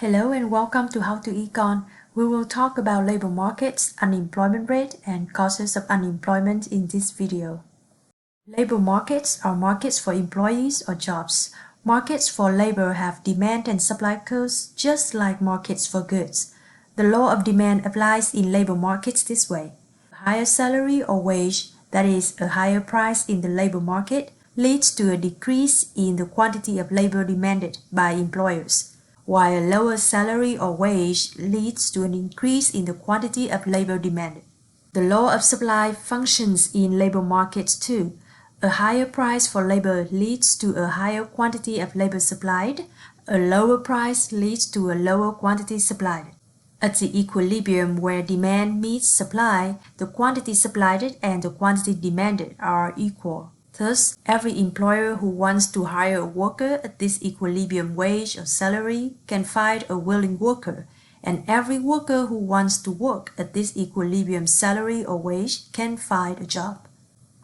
Hello and welcome to How to Econ. We will talk about labor markets, unemployment rate, and causes of unemployment in this video. Labor markets are markets for employees or jobs. Markets for labor have demand and supply curves just like markets for goods. The law of demand applies in labor markets this way. A higher salary or wage, that is, a higher price in the labor market, leads to a decrease in the quantity of labor demanded by employers, while a lower salary or wage leads to an increase in the quantity of labor demanded. The law of supply functions in labor markets too. A higher price for labor leads to a higher quantity of labor supplied. A lower price leads to a lower quantity supplied. At the equilibrium where demand meets supply, the quantity supplied and the quantity demanded are equal. Thus, every employer who wants to hire a worker at this equilibrium wage or salary can find a willing worker, and every worker who wants to work at this equilibrium salary or wage can find a job.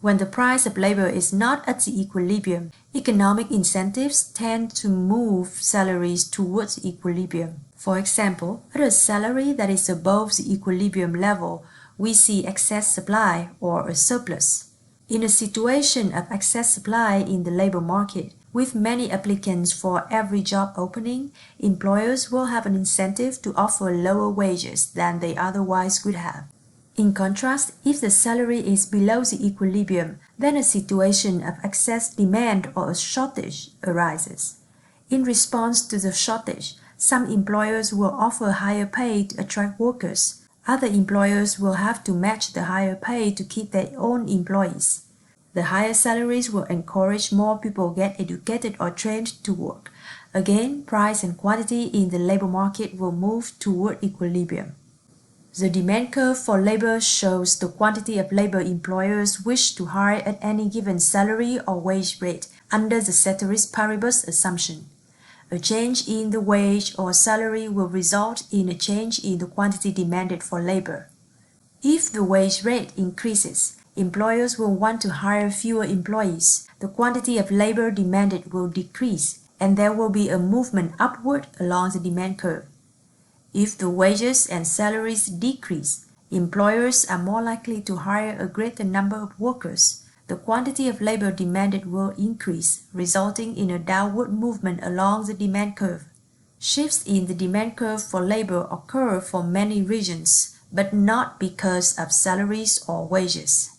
When the price of labor is not at the equilibrium, economic incentives tend to move salaries towards equilibrium. For example, at a salary that is above the equilibrium level, we see excess supply or a surplus. In a situation of excess supply in the labor market, with many applicants for every job opening, employers will have an incentive to offer lower wages than they otherwise would have. In contrast, if the salary is below the equilibrium, then a situation of excess demand or a shortage arises. In response to the shortage, some employers will offer higher pay to attract workers. Other employers will have to match the higher pay to keep their own employees. The higher salaries will encourage more people get educated or trained to work. Again, price and quantity in the labor market will move toward equilibrium. The demand curve for labor shows the quantity of labor employers wish to hire at any given salary or wage rate under the ceteris paribus assumption. A change in the wage or salary will result in a change in the quantity demanded for labor. If the wage rate increases, employers will want to hire fewer employees. The quantity of labor demanded will decrease, and there will be a movement upward along the demand curve. If the wages and salaries decrease, employers are more likely to hire a greater number of workers. The quantity of labor demanded will increase, resulting in a downward movement along the demand curve. Shifts in the demand curve for labor occur for many regions, but not because of salaries or wages.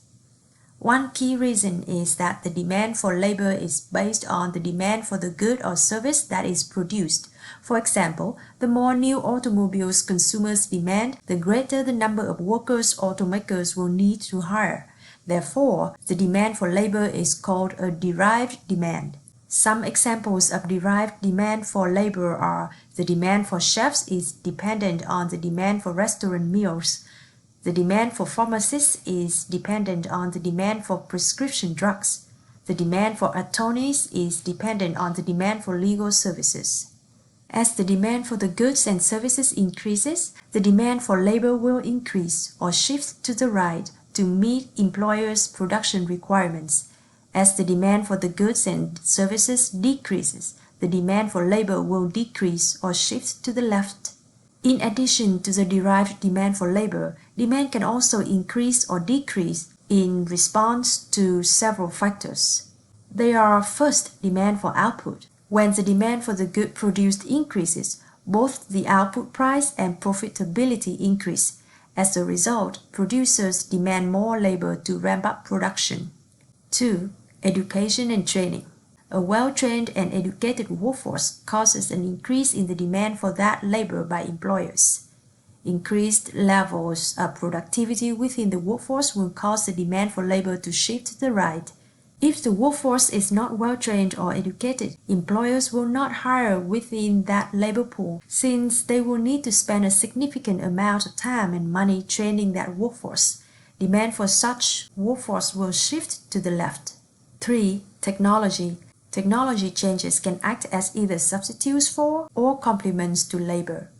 One key reason is that the demand for labor is based on the demand for the good or service that is produced. For example, the more new automobiles consumers demand, the greater the number of workers automakers will need to hire. Therefore, the demand for labor is called a derived demand. Some examples of derived demand for labor are: the demand for chefs is dependent on the demand for restaurant meals. The demand for pharmacists is dependent on the demand for prescription drugs. The demand for attorneys is dependent on the demand for legal services. As the demand for the goods and services increases, the demand for labor will increase or shift to the right to meet employers' production requirements. As the demand for the goods and services decreases, the demand for labor will decrease or shift to the left. In addition to the derived demand for labor, demand can also increase or decrease in response to several factors. They are: first, demand for output. When the demand for the good produced increases, both the output price and profitability increase. As a result, producers demand more labor to ramp up production. 2. Education and training. A well-trained and educated workforce causes an increase in the demand for that labor by employers. Increased levels of productivity within the workforce will cause the demand for labor to shift to the right. If the workforce is not well-trained or educated, employers will not hire within that labor pool, since they will need to spend a significant amount of time and money training that workforce. Demand for such workforce will shift to the left. 3. Technology. Technology changes can act as either substitutes for or complements to labor.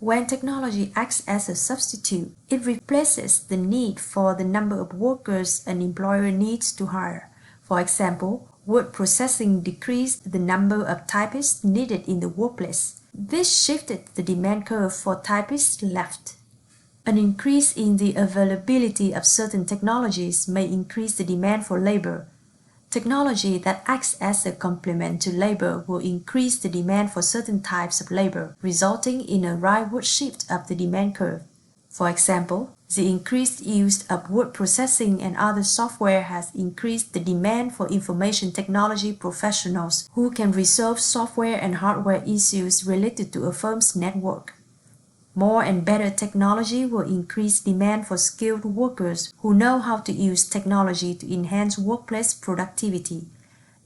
When technology acts as a substitute, it replaces the need for the number of workers an employer needs to hire. For example, word processing decreased the number of typists needed in the workplace. This shifted the demand curve for typists left. An increase in the availability of certain technologies may increase the demand for labor. Technology that acts as a complement to labor will increase the demand for certain types of labor, resulting in a rightward shift of the demand curve. For example, the increased use of word processing and other software has increased the demand for information technology professionals who can resolve software and hardware issues related to a firm's network. More and better technology will increase demand for skilled workers who know how to use technology to enhance workplace productivity.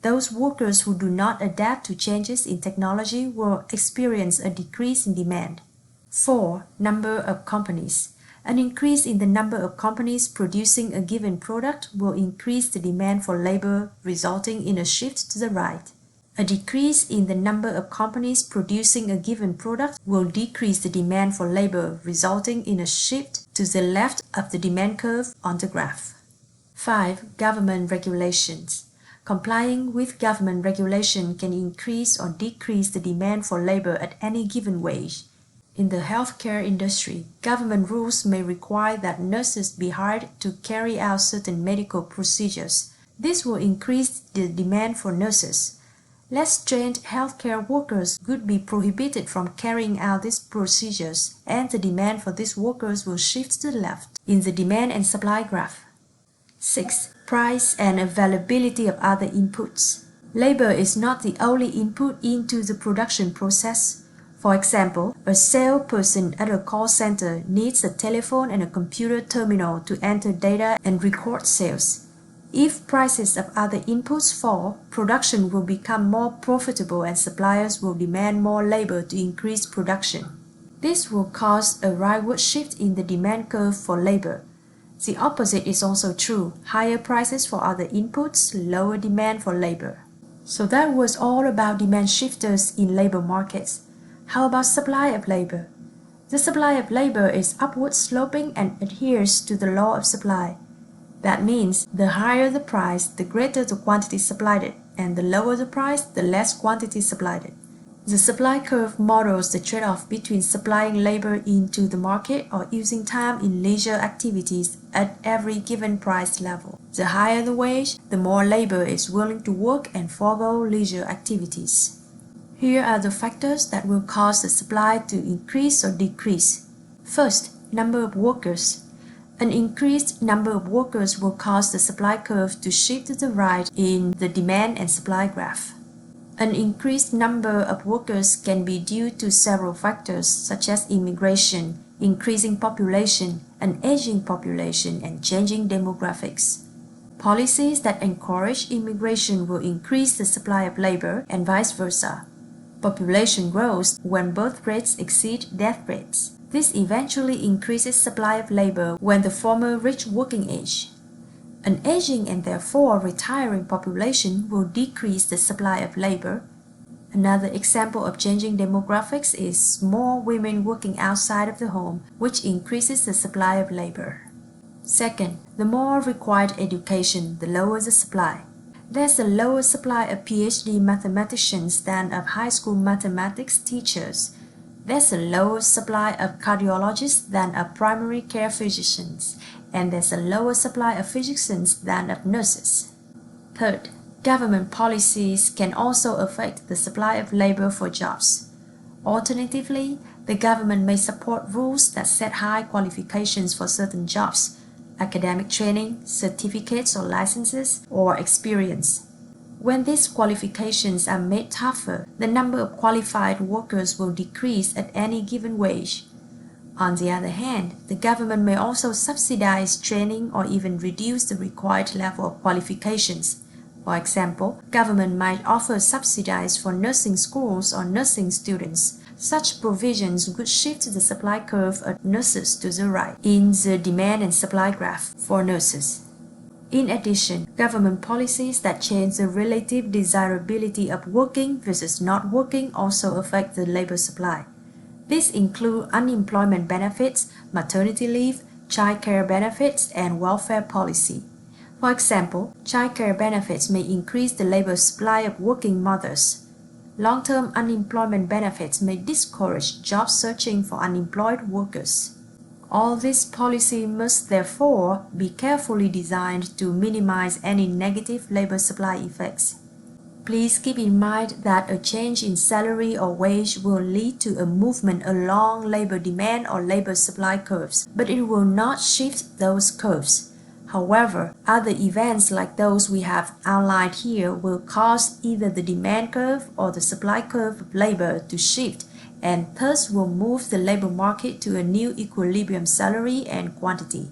Those workers who do not adapt to changes in technology will experience a decrease in demand. 4. Number of companies. An increase in the number of companies producing a given product will increase the demand for labor, resulting in a shift to the right. A decrease in the number of companies producing a given product will decrease the demand for labor, resulting in a shift to the left of the demand curve on the graph. 5. Government regulations. Complying with government regulation can increase or decrease the demand for labor at any given wage. In the healthcare industry, government rules may require that nurses be hired to carry out certain medical procedures. This will increase the demand for nurses. Less trained healthcare workers could be prohibited from carrying out these procedures, and the demand for these workers will shift to the left in the demand and supply graph. 6. Price and availability of other inputs. Labor is not the only input into the production process. For example, a salesperson at a call center needs a telephone and a computer terminal to enter data and record sales. If prices of other inputs fall, production will become more profitable and suppliers will demand more labor to increase production. This will cause a rightward shift in the demand curve for labor. The opposite is also true. Higher prices for other inputs, lower demand for labor. So that was all about demand shifters in labor markets. How about supply of labor? The supply of labor is upward sloping and adheres to the law of supply. That means the higher the price, the greater the quantity supplied, and the lower the price, the less quantity supplied. The supply curve models the trade-off between supplying labor into the market or using time in leisure activities at every given price level. The higher the wage, the more labor is willing to work and forego leisure activities. Here are the factors that will cause the supply to increase or decrease. First, number of workers. An increased number of workers will cause the supply curve to shift to the right in the demand and supply graph. An increased number of workers can be due to several factors such as immigration, increasing population, an aging population, and changing demographics. Policies that encourage immigration will increase the supply of labor and vice versa. Population grows when birth rates exceed death rates. This eventually increases supply of labor when the former reach working age. An aging and therefore retiring population will decrease the supply of labor. Another example of changing demographics is more women working outside of the home, which increases the supply of labor. Second, the more required education, the lower the supply. There's a lower supply of PhD mathematicians than of high school mathematics teachers. There's a lower supply of cardiologists than of primary care physicians, and there's a lower supply of physicians than of nurses. Third, government policies can also affect the supply of labor for jobs. Alternatively, the government may support rules that set high qualifications for certain jobs, academic training, certificates or licenses, or experience. When these qualifications are made tougher, the number of qualified workers will decrease at any given wage. On the other hand, the government may also subsidize training or even reduce the required level of qualifications. For example, government might offer subsidies for nursing schools or nursing students. Such provisions would shift the supply curve of nurses to the right in the demand and supply graph for nurses. In addition, government policies that change the relative desirability of working versus not working also affect the labor supply. These include unemployment benefits, maternity leave, childcare benefits, and welfare policy. For example, childcare benefits may increase the labor supply of working mothers. Long-term unemployment benefits may discourage job searching for unemployed workers. All this policy must therefore be carefully designed to minimize any negative labor supply effects. Please keep in mind that a change in salary or wage will lead to a movement along labor demand or labor supply curves, but it will not shift those curves. However, other events like those we have outlined here will cause either the demand curve or the supply curve of labor to shift, and thus will move the labor market to a new equilibrium salary and quantity.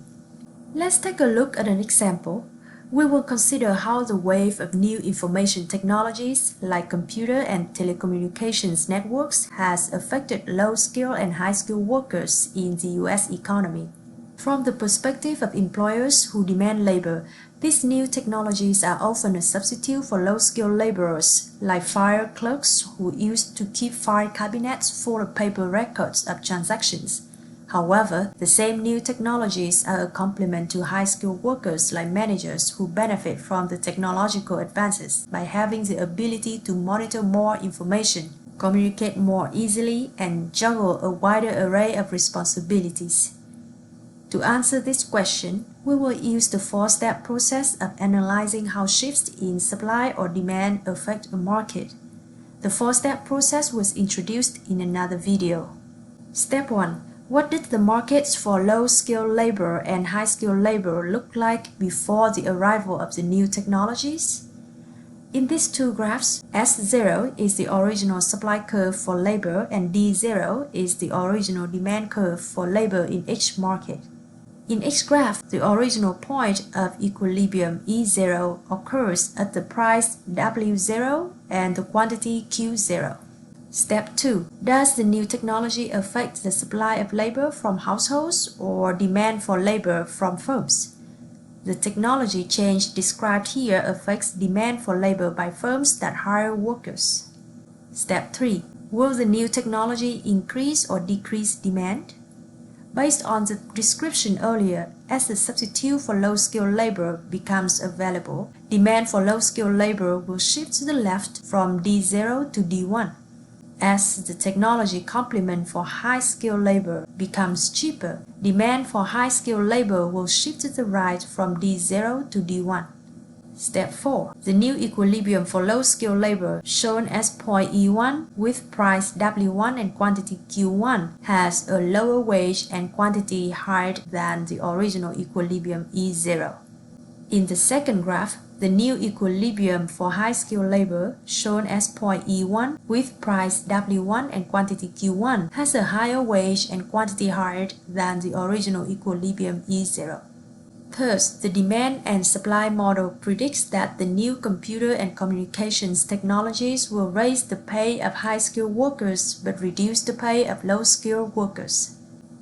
Let's take a look at an example. We will consider how the wave of new information technologies like computer and telecommunications networks has affected low-skilled and high-skilled workers in the U.S. economy. From the perspective of employers who demand labor, these new technologies are often a substitute for low-skilled laborers, like file clerks who used to keep file cabinets full of paper records of transactions. However, the same new technologies are a complement to high-skilled workers like managers who benefit from the technological advances by having the ability to monitor more information, communicate more easily, and juggle a wider array of responsibilities. To answer this question, we will use the four-step process of analyzing how shifts in supply or demand affect a market. The four-step process was introduced in another video. Step 1. What did the markets for low-skilled labor and high-skilled labor look like before the arrival of the new technologies? In these two graphs, S0 is the original supply curve for labor and D0 is the original demand curve for labor in each market. In each graph, the original point of equilibrium E0 occurs at the price W0 and the quantity Q0. Step 2. Does the new technology affect the supply of labor from households or demand for labor from firms? The technology change described here affects demand for labor by firms that hire workers. Step 3. Will the new technology increase or decrease demand? Based on the description earlier, as the substitute for low-skilled labor becomes available, demand for low-skilled labor will shift to the left from D0 to D1. As the technology complement for high-skilled labor becomes cheaper, demand for high-skilled labor will shift to the right from D0 to D1. Step 4. The new equilibrium for low-skilled labor, shown as point E1 with price W1 and quantity Q1, has a lower wage and quantity higher than the original equilibrium E0. In the second graph, the new equilibrium for high-skilled labor, shown as point E1 with price W1 and quantity Q1, has a higher wage and quantity higher than the original equilibrium E0. Thus, the demand and supply model predicts that the new computer and communications technologies will raise the pay of high-skilled workers but reduce the pay of low-skilled workers.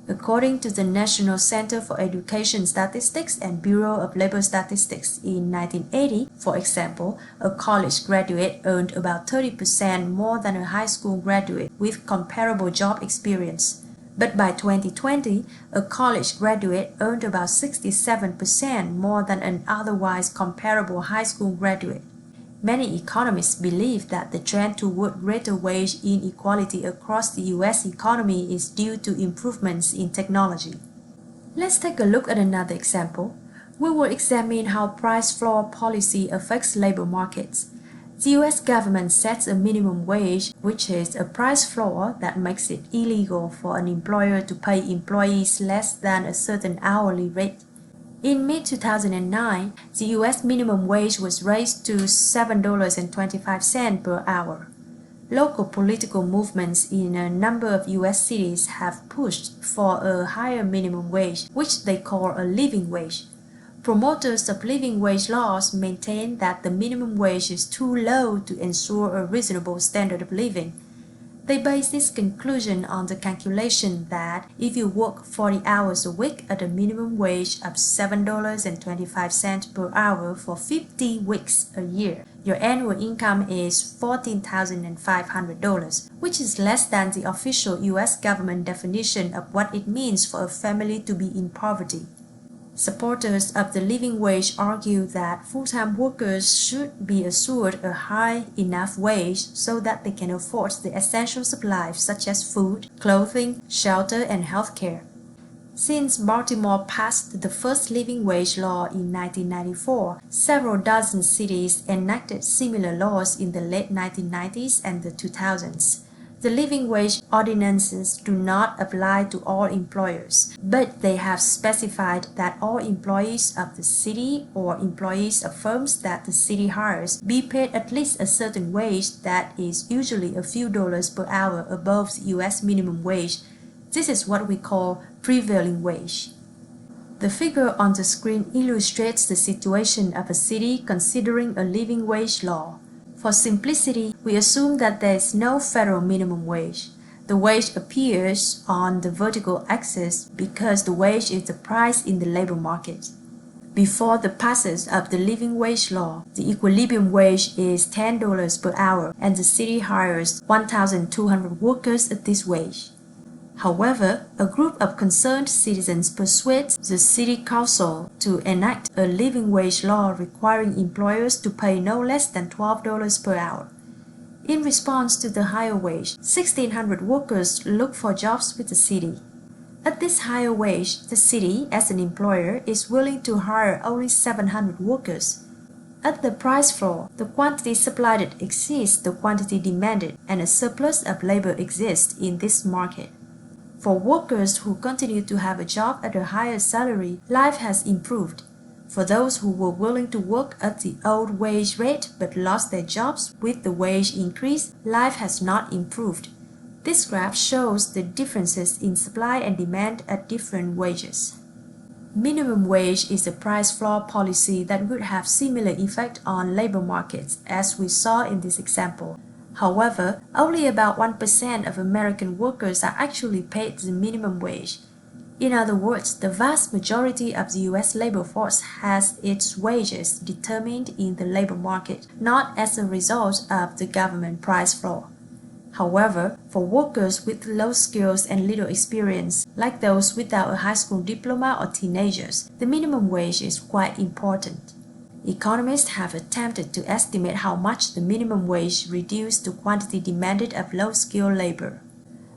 According to the National Center for Education Statistics and Bureau of Labor Statistics, in 1980, for example, a college graduate earned about 30% more than a high school graduate with comparable job experience. But by 2020, a college graduate earned about 67% more than an otherwise comparable high school graduate. Many economists believe that the trend toward greater wage inequality across the U.S. economy is due to improvements in technology. Let's take a look at another example. We will examine how price floor policy affects labor markets. The U.S. government sets a minimum wage, which is a price floor that makes it illegal for an employer to pay employees less than a certain hourly rate. In mid-2009, the U.S. minimum wage was raised to $7.25 per hour. Local political movements in a number of U.S. cities have pushed for a higher minimum wage, which they call a living wage. Promoters of living wage laws maintain that the minimum wage is too low to ensure a reasonable standard of living. They base this conclusion on the calculation that if you work 40 hours a week at a minimum wage of $7.25 per hour for 50 weeks a year, your annual income is $14,500, which is less than the official U.S. government definition of what it means for a family to be in poverty. Supporters of the living wage argue that full-time workers should be assured a high enough wage so that they can afford the essentials of life such as food, clothing, shelter, and healthcare. Since Baltimore passed the first living wage law in 1994, several dozen cities enacted similar laws in the late 1990s and the 2000s. The living wage ordinances do not apply to all employers, but they have specified that all employees of the city or employees of firms that the city hires be paid at least a certain wage that is usually a few dollars per hour above the U.S. minimum wage. This is what we call prevailing wage. The figure on the screen illustrates the situation of a city considering a living wage law. For simplicity, we assume that there is no federal minimum wage. The wage appears on the vertical axis because the wage is the price in the labor market. Before the passage of the living wage law, the equilibrium wage is $10 per hour and the city hires 1,200 workers at this wage. However, a group of concerned citizens persuades the city council to enact a living wage law requiring employers to pay no less than $12 per hour. In response to the higher wage, 1,600 workers look for jobs with the city. At this higher wage, the city, as an employer, is willing to hire only 700 workers. At the price floor, the quantity supplied exceeds the quantity demanded, and a surplus of labor exists in this market. For workers who continue to have a job at a higher salary, life has improved. For those who were willing to work at the old wage rate but lost their jobs with the wage increase, life has not improved. This graph shows the differences in supply and demand at different wages. Minimum wage is a price floor policy that would have similar effect on labor markets, as we saw in this example. However, only about 1% of American workers are actually paid the minimum wage. In other words, the vast majority of the U.S. labor force has its wages determined in the labor market, not as a result of the government price floor. However, for workers with low skills and little experience, like those without a high school diploma or teenagers, the minimum wage is quite important. Economists have attempted to estimate how much the minimum wage reduced the quantity demanded of low-skilled labor.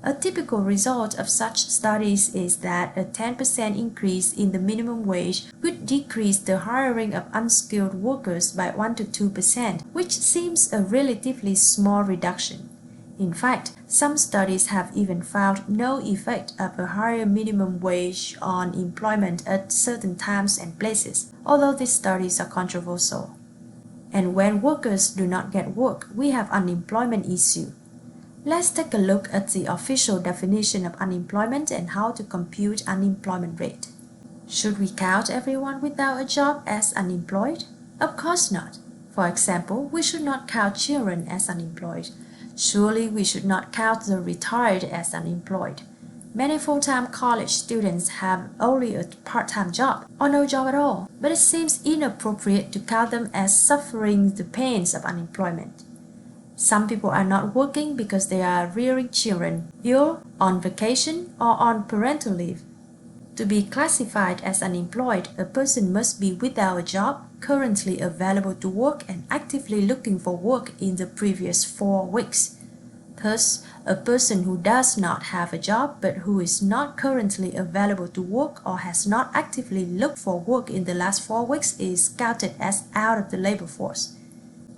A typical result of such studies is that a 10% increase in the minimum wage would decrease the hiring of unskilled workers by 1 to 2%, which seems a relatively small reduction. In fact, some studies have even found no effect of a higher minimum wage on employment at certain times and places, although these studies are controversial. And when workers do not get work, we have unemployment issue. Let's take a look at the official definition of unemployment and how to compute unemployment rate. Should we count everyone without a job as unemployed? Of course not. For example, we should not count children as unemployed. Surely we should not count the retired as unemployed. Many full-time college students have only a part-time job or no job at all, but it seems inappropriate to count them as suffering the pains of unemployment. Some people are not working because they are rearing children, ill, on vacation, or on parental leave. To be classified as unemployed, a person must be without a job, currently available to work, and actively looking for work in the previous 4 weeks. Thus, a person who does not have a job but who is not currently available to work or has not actively looked for work in the last 4 weeks is counted as out of the labor force.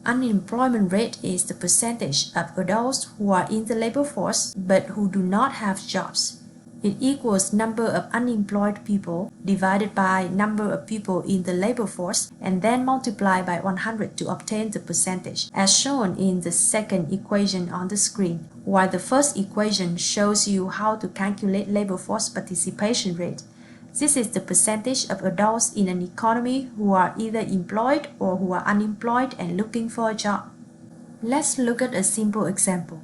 Unemployment rate is the percentage of adults who are in the labor force but who do not have jobs. It equals number of unemployed people divided by number of people in the labor force and then multiplied by 100 to obtain the percentage, as shown in the second equation on the screen, while the first equation shows you how to calculate labor force participation rate. This is the percentage of adults in an economy who are either employed or who are unemployed and looking for a job. Let's look at a simple example.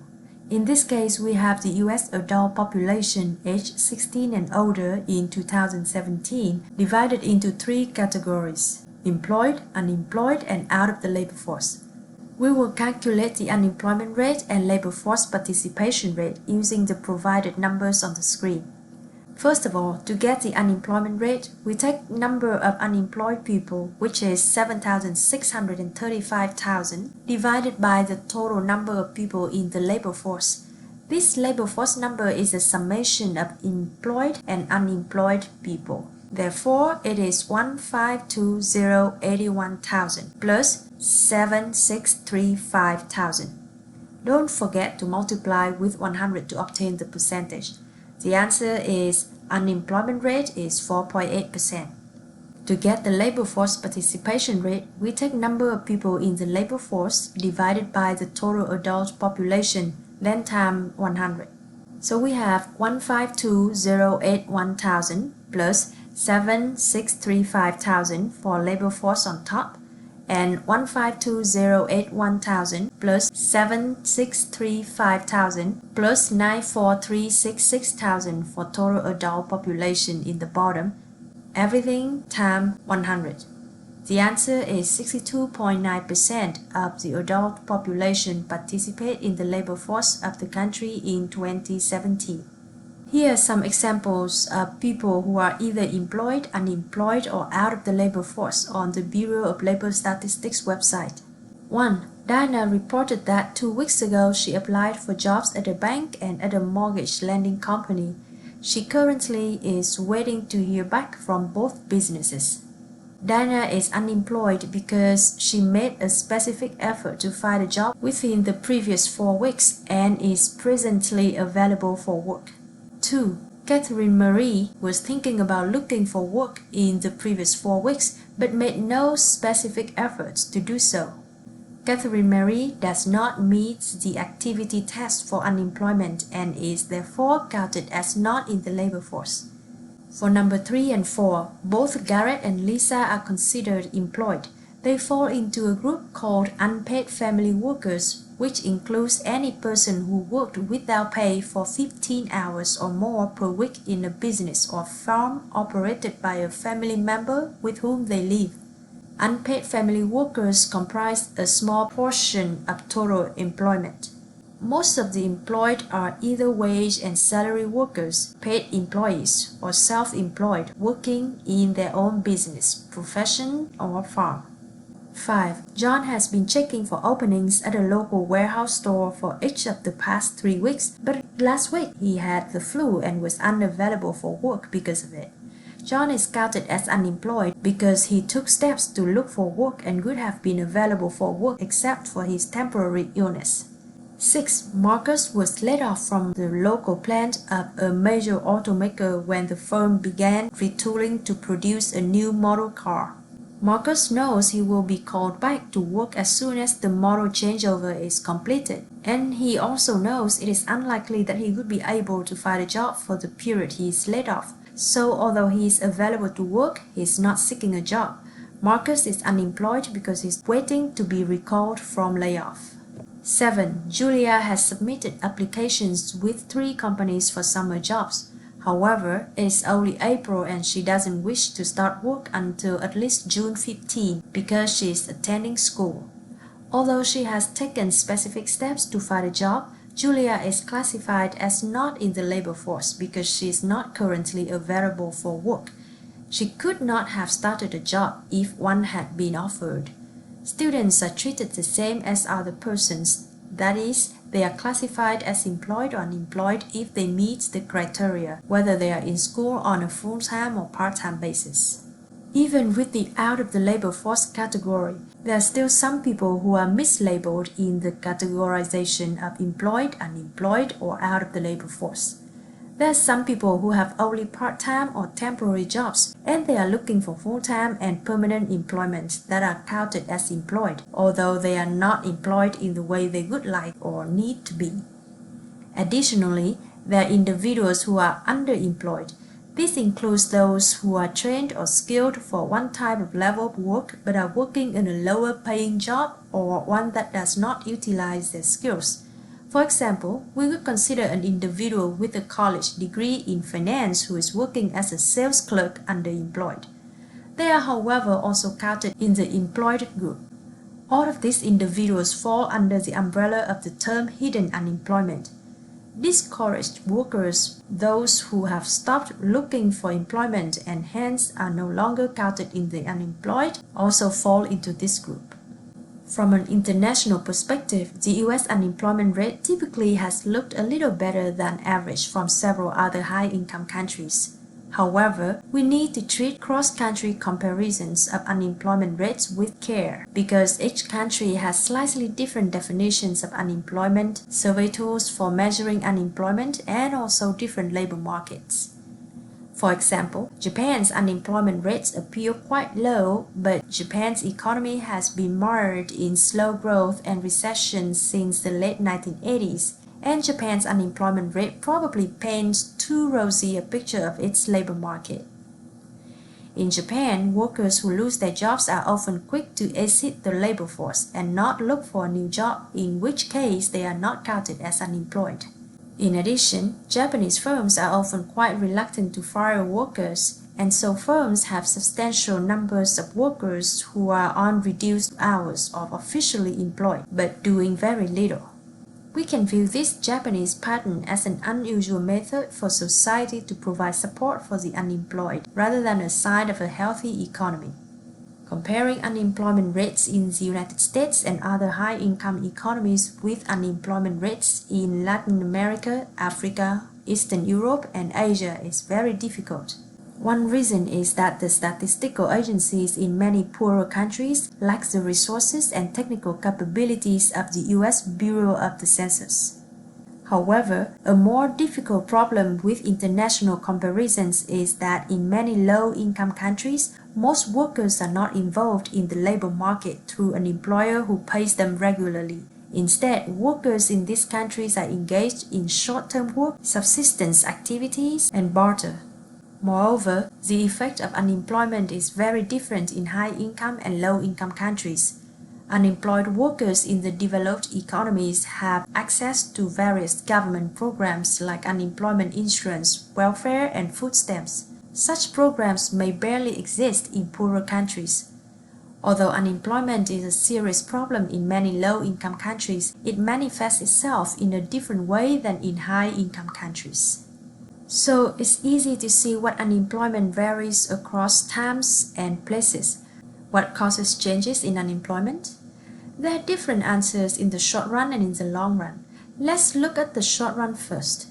In this case, we have the U.S. adult population aged 16 and older in 2017 divided into 3 categories: employed, unemployed, and out of the labor force. We will calculate the unemployment rate and labor force participation rate using the provided numbers on the screen. First of all, to get the unemployment rate, we take number of unemployed people, which is 7,635,000, divided by the total number of people in the labor force. This labor force number is a summation of employed and unemployed people. Therefore, it is 1,520,81,000 plus 7,635,000. Don't forget to multiply with 100 to obtain the percentage. The answer is unemployment rate is 4.8%. To get the labor force participation rate, we take number of people in the labor force divided by the total adult population, then times 100. So we have 1,520,81,000 plus 7,635,000 for labor force on top, and 1,520,81,000 plus 7,635,000 plus 94,366,000 for total adult population in the bottom, everything times 100. The answer is 62.9% of the adult population participate in the labor force of the country in 2017. Here are some examples of people who are either employed, unemployed, or out of the labor force on the Bureau of Labor Statistics website. 1. Diana reported that 2 weeks ago she applied for jobs at a bank and at a mortgage lending company. She currently is waiting to hear back from both businesses. Diana is unemployed because she made a specific effort to find a job within the previous 4 weeks and is presently available for work. 2. Catherine Marie was thinking about looking for work in the previous 4 weeks but made no specific efforts to do so. Catherine Marie does not meet the activity test for unemployment and is therefore counted as not in the labor force. For number 3 and 4, both Garrett and Lisa are considered employed. They fall into a group called unpaid family workers, which includes any person who worked without pay for 15 hours or more per week in a business or farm operated by a family member with whom they live. Unpaid family workers comprise a small portion of total employment. Most of the employed are either wage and salary workers, paid employees, or self-employed working in their own business, profession, or farm. 5. John has been checking for openings at a local warehouse store for each of the past 3 weeks, but last week he had the flu and was unavailable for work because of it. John is counted as unemployed because he took steps to look for work and would have been available for work except for his temporary illness. 6. Marcus was laid off from the local plant of a major automaker when the firm began retooling to produce a new model car. Marcus knows he will be called back to work as soon as the model changeover is completed, and he also knows it is unlikely that he would be able to find a job for the period he is laid off. So although he is available to work, he is not seeking a job. Marcus is unemployed because he is waiting to be recalled from layoff. 7. Julia has submitted applications with 3 companies for summer jobs. However, it is only April and she doesn't wish to start work until at least June 15 because she is attending school. Although she has taken specific steps to find a job, Julia is classified as not in the labor force because she is not currently available for work. She could not have started a job if one had been offered. Students are treated the same as other persons, that is, they are classified as employed or unemployed if they meet the criteria, whether they are in school on a full-time or part-time basis. Even with the out of the labor force category, there are still some people who are mislabeled in the categorization of employed, unemployed, or out of the labor force. There are some people who have only part-time or temporary jobs, and they are looking for full-time and permanent employment that are counted as employed, although they are not employed in the way they would like or need to be. Additionally, there are individuals who are underemployed. This includes those who are trained or skilled for one type of level of work but are working in a lower paying job or one that does not utilize their skills. For example, we would consider an individual with a college degree in finance who is working as a sales clerk underemployed. They are, however, also counted in the employed group. All of these individuals fall under the umbrella of the term hidden unemployment. Discouraged workers, those who have stopped looking for employment and hence are no longer counted in the unemployed, also fall into this group. From an international perspective, the US unemployment rate typically has looked a little better than average from several other high-income countries. However, we need to treat cross-country comparisons of unemployment rates with care because each country has slightly different definitions of unemployment, survey tools for measuring unemployment, and also different labor markets. For example, Japan's unemployment rates appear quite low, but Japan's economy has been mired in slow growth and recession since the late 1980s, and Japan's unemployment rate probably paints too rosy a picture of its labor market. In Japan, workers who lose their jobs are often quick to exit the labor force and not look for a new job, in which case they are not counted as unemployed. In addition, Japanese firms are often quite reluctant to fire workers, and so firms have substantial numbers of workers who are on reduced hours or officially employed but doing very little. We can view this Japanese pattern as an unusual method for society to provide support for the unemployed rather than a sign of a healthy economy. Comparing unemployment rates in the United States and other high-income economies with unemployment rates in Latin America, Africa, Eastern Europe, and Asia is very difficult. One reason is that the statistical agencies in many poorer countries lack the resources and technical capabilities of the US Bureau of the Census. However, a more difficult problem with international comparisons is that in many low-income countries, most workers are not involved in the labor market through an employer who pays them regularly. Instead, workers in these countries are engaged in short-term work, subsistence activities, and barter. Moreover, the effect of unemployment is very different in high-income and low-income countries. Unemployed workers in the developed economies have access to various government programs like unemployment insurance, welfare, and food stamps. Such programs may barely exist in poorer countries. Although unemployment is a serious problem in many low-income countries, it manifests itself in a different way than in high-income countries. So it's easy to see what unemployment varies across times and places. What causes changes in unemployment? There are different answers in the short run and in the long run. Let's look at the short run first.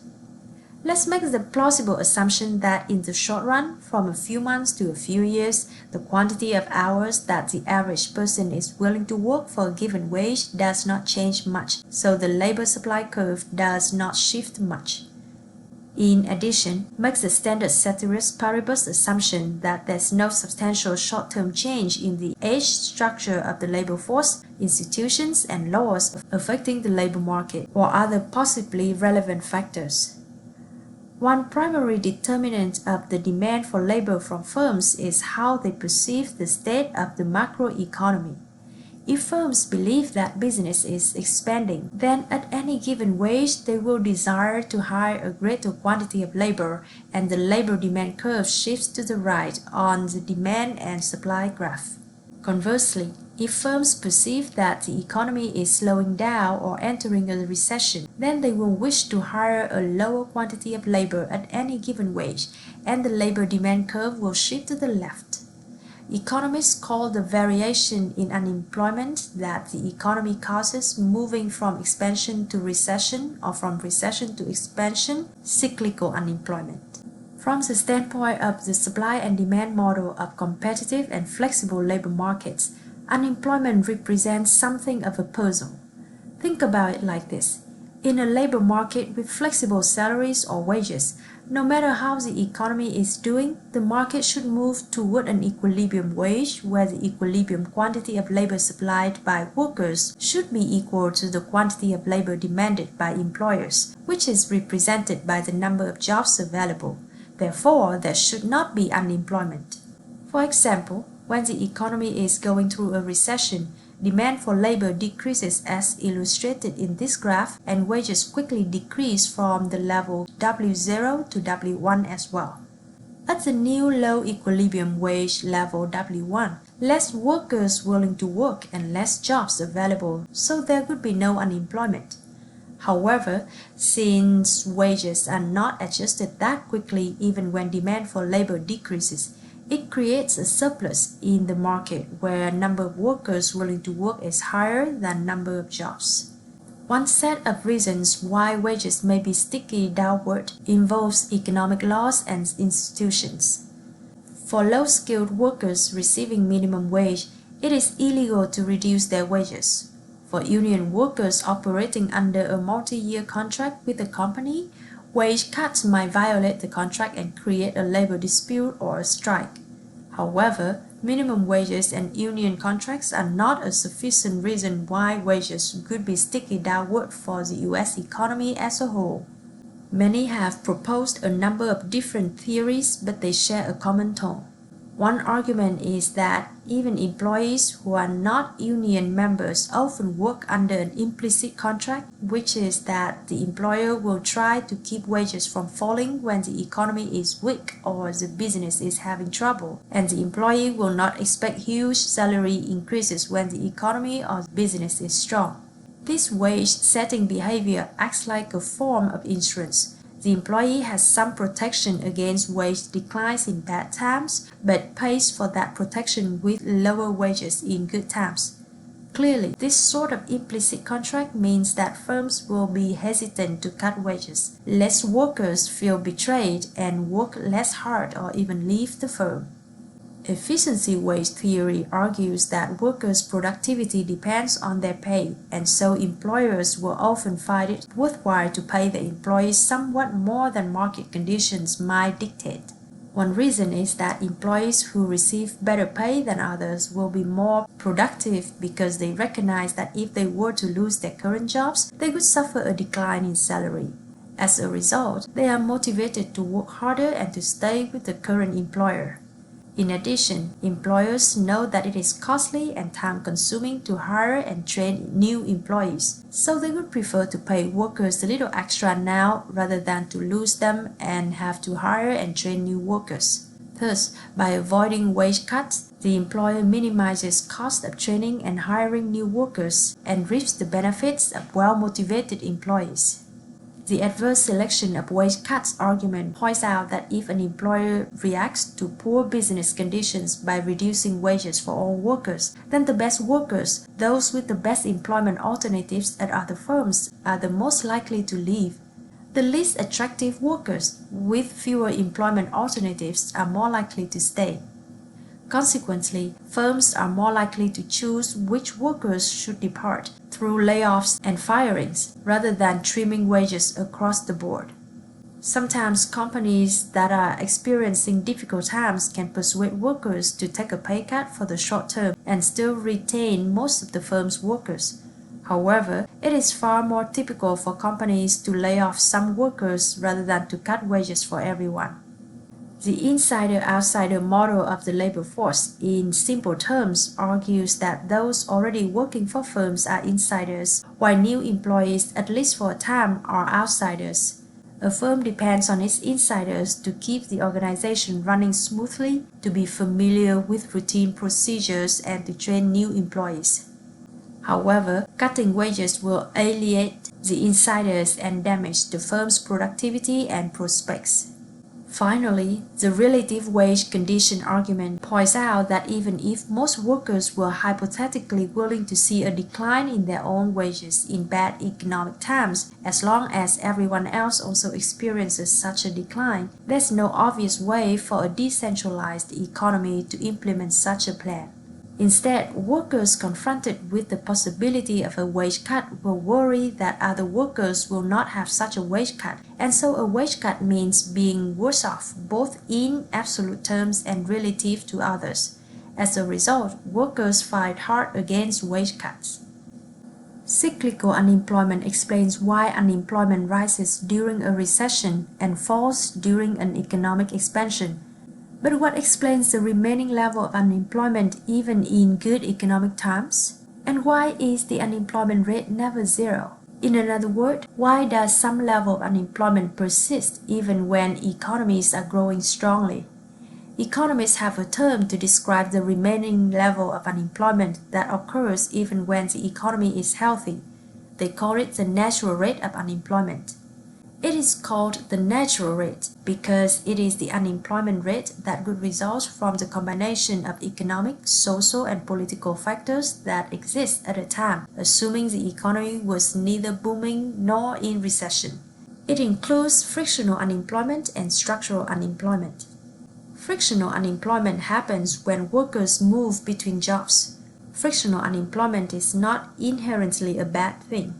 Let's make the plausible assumption that in the short run, from a few months to a few years, the quantity of hours that the average person is willing to work for a given wage does not change much, so the labor supply curve does not shift much. In addition, make the standard ceteris paribus assumption that there's no substantial short-term change in the age structure of the labor force, institutions, and laws affecting the labor market, or other possibly relevant factors. One primary determinant of the demand for labor from firms is how they perceive the state of the macroeconomy. If firms believe that business is expanding, then at any given wage they will desire to hire a greater quantity of labor, and the labor demand curve shifts to the right on the demand and supply graph. Conversely, if firms perceive that the economy is slowing down or entering a recession, then they will wish to hire a lower quantity of labor at any given wage, and the labor demand curve will shift to the left. Economists call the variation in unemployment that the economy causes moving from expansion to recession or from recession to expansion cyclical unemployment. From the standpoint of the supply and demand model of competitive and flexible labor markets, unemployment represents something of a puzzle. Think about it like this. In a labor market with flexible salaries or wages, no matter how the economy is doing, the market should move toward an equilibrium wage where the equilibrium quantity of labor supplied by workers should be equal to the quantity of labor demanded by employers, which is represented by the number of jobs available. Therefore, there should not be unemployment. For example, when the economy is going through a recession, demand for labor decreases as illustrated in this graph, and wages quickly decrease from the level W0 to W1 as well. At the new low equilibrium wage level W1, less workers willing to work and less jobs available, so there could be no unemployment. However, since wages are not adjusted that quickly even when demand for labor decreases, it creates a surplus in the market where number of workers willing to work is higher than number of jobs. One set of reasons why wages may be sticky downward involves economic laws and institutions. For low-skilled workers receiving minimum wage, it is illegal to reduce their wages. For union workers operating under a multi-year contract with a company, wage cuts might violate the contract and create a labor dispute or a strike. However, minimum wages and union contracts are not a sufficient reason why wages could be sticky downward for the US economy as a whole. Many have proposed a number of different theories, but they share a common tone. One argument is that even employees who are not union members often work under an implicit contract, which is that the employer will try to keep wages from falling when the economy is weak or the business is having trouble, and the employee will not expect huge salary increases when the economy or business is strong. This wage-setting behavior acts like a form of insurance. The employee has some protection against wage declines in bad times, but pays for that protection with lower wages in good times. Clearly, this sort of implicit contract means that firms will be hesitant to cut wages. Less workers feel betrayed and work less hard or even leave the firm. Efficiency wage theory argues that workers' productivity depends on their pay, and so employers will often find it worthwhile to pay their employees somewhat more than market conditions might dictate. One reason is that employees who receive better pay than others will be more productive because they recognize that if they were to lose their current jobs, they would suffer a decline in salary. As a result, they are motivated to work harder and to stay with the current employer. In addition, employers know that it is costly and time-consuming to hire and train new employees, so they would prefer to pay workers a little extra now rather than to lose them and have to hire and train new workers. Thus, by avoiding wage cuts, the employer minimizes cost of training and hiring new workers and reaps the benefits of well-motivated employees. The adverse selection of wage cuts argument points out that if an employer reacts to poor business conditions by reducing wages for all workers, then the best workers, those with the best employment alternatives at other firms, are the most likely to leave. The least attractive workers with fewer employment alternatives are more likely to stay. Consequently, firms are more likely to choose which workers should depart through layoffs and firings rather than trimming wages across the board. Sometimes companies that are experiencing difficult times can persuade workers to take a pay cut for the short term and still retain most of the firm's workers. However, it is far more typical for companies to lay off some workers rather than to cut wages for everyone. The insider-outsider model of the labor force, in simple terms, argues that those already working for firms are insiders, while new employees, at least for a time, are outsiders. A firm depends on its insiders to keep the organization running smoothly, to be familiar with routine procedures, and to train new employees. However, cutting wages will alienate the insiders and damage the firm's productivity and prospects. Finally, the relative wage condition argument points out that even if most workers were hypothetically willing to see a decline in their own wages in bad economic times, as long as everyone else also experiences such a decline, there's no obvious way for a decentralized economy to implement such a plan. Instead, workers confronted with the possibility of a wage cut will worry that other workers will not have such a wage cut, and so a wage cut means being worse off both in absolute terms and relative to others. As a result, workers fight hard against wage cuts. Cyclical unemployment explains why unemployment rises during a recession and falls during an economic expansion. But what explains the remaining level of unemployment even in good economic times? And why is the unemployment rate never zero? In another word, why does some level of unemployment persist even when economies are growing strongly? Economists have a term to describe the remaining level of unemployment that occurs even when the economy is healthy. They call it the natural rate of unemployment. It is called the natural rate because it is the unemployment rate that would result from the combination of economic, social, and political factors that exist at the time, assuming the economy was neither booming nor in recession. It includes frictional unemployment and structural unemployment. Frictional unemployment happens when workers move between jobs. Frictional unemployment is not inherently a bad thing.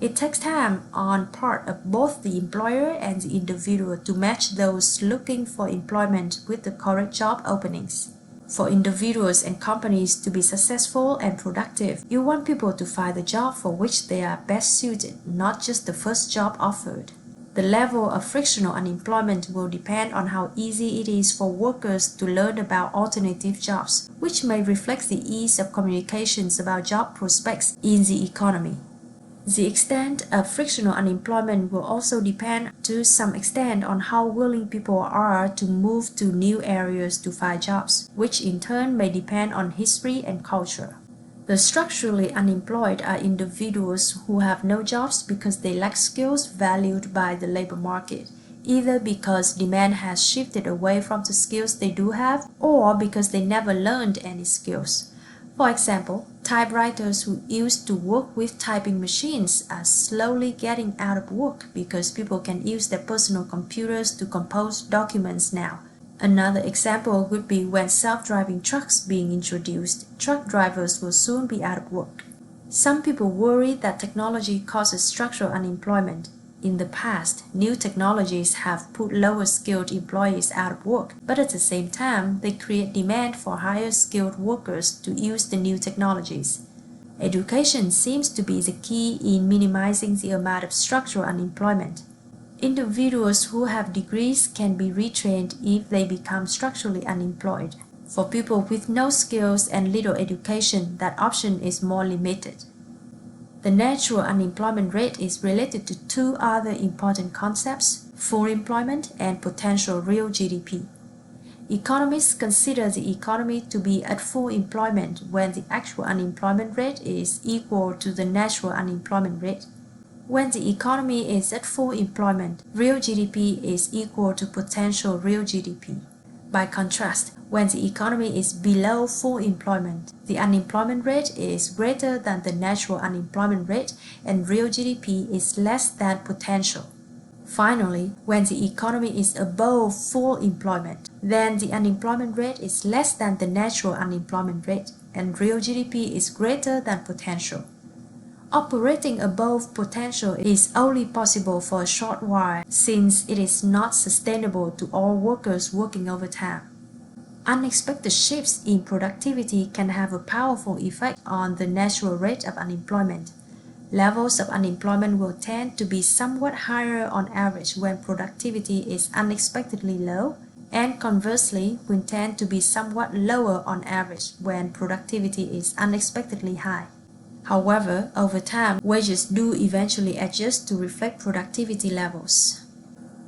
It takes time on part of both the employer and the individual to match those looking for employment with the correct job openings. For individuals and companies to be successful and productive, you want people to find the job for which they are best suited, not just the first job offered. The level of frictional unemployment will depend on how easy it is for workers to learn about alternative jobs, which may reflect the ease of communications about job prospects in the economy. The extent of frictional unemployment will also depend to some extent on how willing people are to move to new areas to find jobs, which in turn may depend on history and culture. The structurally unemployed are individuals who have no jobs because they lack skills valued by the labor market, either because demand has shifted away from the skills they do have or because they never learned any skills. For example, typewriters who used to work with typing machines are slowly getting out of work because people can use their personal computers to compose documents now. Another example would be when self-driving trucks being introduced, truck drivers will soon be out of work. Some people worry that technology causes structural unemployment. In the past, new technologies have put lower-skilled employees out of work, but at the same time, they create demand for higher-skilled workers to use the new technologies. Education seems to be the key in minimizing the amount of structural unemployment. Individuals who have degrees can be retrained if they become structurally unemployed. For people with no skills and little education, that option is more limited. The natural unemployment rate is related to two other important concepts, full employment and potential real GDP. Economists consider the economy to be at full employment when the actual unemployment rate is equal to the natural unemployment rate. When the economy is at full employment, real GDP is equal to potential real GDP. By contrast, when the economy is below full employment, the unemployment rate is greater than the natural unemployment rate and real GDP is less than potential. Finally, when the economy is above full employment, then the unemployment rate is less than the natural unemployment rate and real GDP is greater than potential. Operating above potential is only possible for a short while since it is not sustainable to all workers working overtime. Unexpected shifts in productivity can have a powerful effect on the natural rate of unemployment. Levels of unemployment will tend to be somewhat higher on average when productivity is unexpectedly low, and conversely will tend to be somewhat lower on average when productivity is unexpectedly high. However, over time, wages do eventually adjust to reflect productivity levels.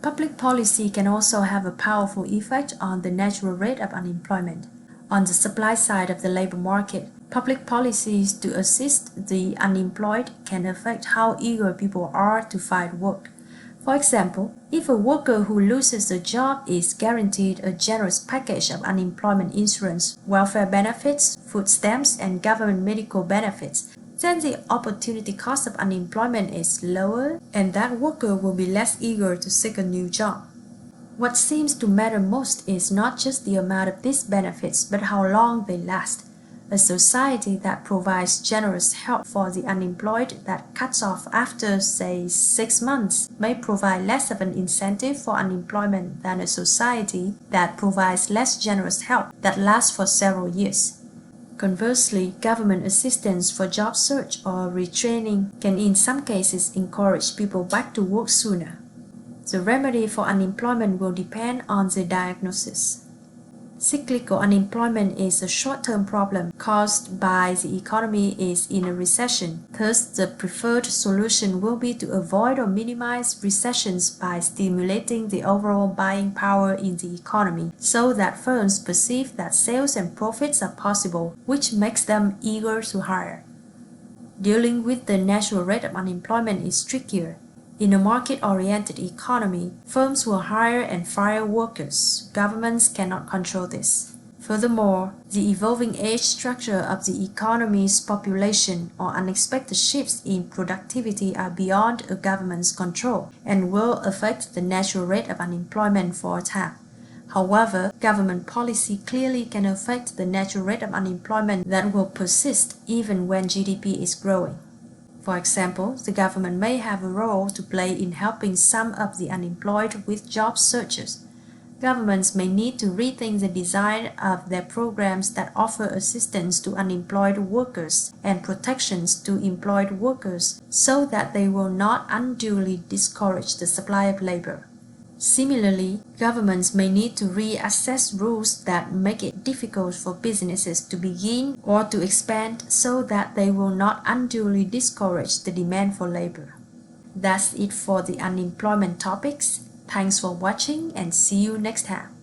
Public policy can also have a powerful effect on the natural rate of unemployment. On the supply side of the labor market, public policies to assist the unemployed can affect how eager people are to find work. For example, if a worker who loses a job is guaranteed a generous package of unemployment insurance, welfare benefits, food stamps, and government medical benefits, then the opportunity cost of unemployment is lower and that worker will be less eager to seek a new job. What seems to matter most is not just the amount of these benefits, but how long they last. A society that provides generous help for the unemployed that cuts off after, say, 6 months may provide less of an incentive for unemployment than a society that provides less generous help that lasts for several years. Conversely, government assistance for job search or retraining can in some cases encourage people back to work sooner. The remedy for unemployment will depend on the diagnosis. Cyclical unemployment is a short-term problem caused by the economy is in a recession. Thus, the preferred solution will be to avoid or minimize recessions by stimulating the overall buying power in the economy so that firms perceive that sales and profits are possible, which makes them eager to hire. Dealing with the natural rate of unemployment is trickier. In a market-oriented economy, firms will hire and fire workers. Governments cannot control this. Furthermore, the evolving age structure of the economy's population or unexpected shifts in productivity are beyond a government's control and will affect the natural rate of unemployment for a time. However, government policy clearly can affect the natural rate of unemployment that will persist even when GDP is growing. For example, the government may have a role to play in helping some of the unemployed with job searches. Governments may need to rethink the design of their programs that offer assistance to unemployed workers and protections to employed workers so that they will not unduly discourage the supply of labor. Similarly, governments may need to reassess rules that make it difficult for businesses to begin or to expand so that they will not unduly discourage the demand for labor. That's it for the unemployment topics. Thanks for watching and see you next time.